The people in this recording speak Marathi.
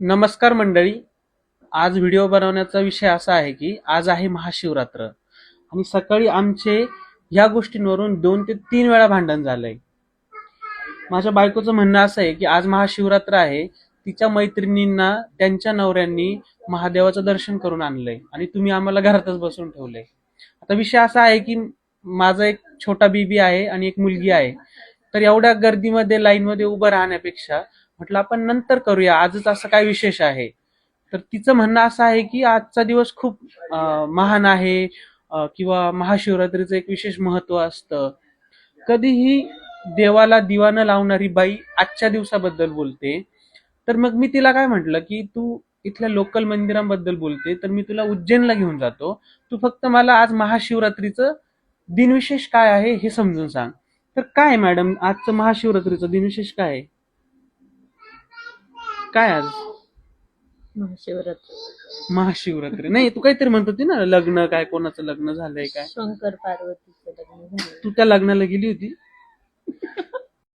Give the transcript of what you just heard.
नमस्कार मंडळी. आज व्हिडिओ बनवण्याचा विषय असा आहे की आज आहे महाशिवरात्र आणि सकाळी आमचे ह्या गोष्टींवरून 2 ते 3 वेळा भांडण झालंय. माझ्या बायकोचं म्हणणं असं आहे की आज महाशिवरात्र आहे, तिच्या मैत्रिणींना त्यांच्या नवऱ्यांनी महादेवाचं दर्शन करून आणलंय आणि तुम्ही आम्हाला घरातच बसून ठेवलंय. आता विषय असा आहे की माझा एक छोटा बेबी आहे आणि एक मुलगी आहे. तर एवढ्या गर्दीमध्ये लाईनमध्ये उभं राहण्यापेक्षा म्हटलं आपण नंतर करूया, आजच असं काय विशेष आहे. तर तिचं म्हणणं असं आहे की आजचा दिवस खूप महान आहे, किंवा महाशिवरात्रीचं एक विशेष महत्व असतं. कधीही देवाला दिवा न लावणारी बाई आजच्या दिवसाबद्दल बोलते. तर मग मी तिला काय म्हटलं की तू इथल्या लोकल मंदिरांबद्दल बोलते, तर मी तुला उज्जैनला घेऊन जातो. तू फक्त मला आज महाशिवरात्रीचं दिनविशेष काय आहे हे समजून सांग. तर काय मॅडम, आजचं महाशिवरात्रीचं दिनविशेष काय आहे? काय आज महाशिवरात्री. महाशिवरात्री नाही, तू काहीतरी म्हणत होती ना, लग्न काय, कोणाचं लग्न झालंय काय? शंकर पार्वतीचं लग्न झालं. तू त्या लग्नाला गेली होती?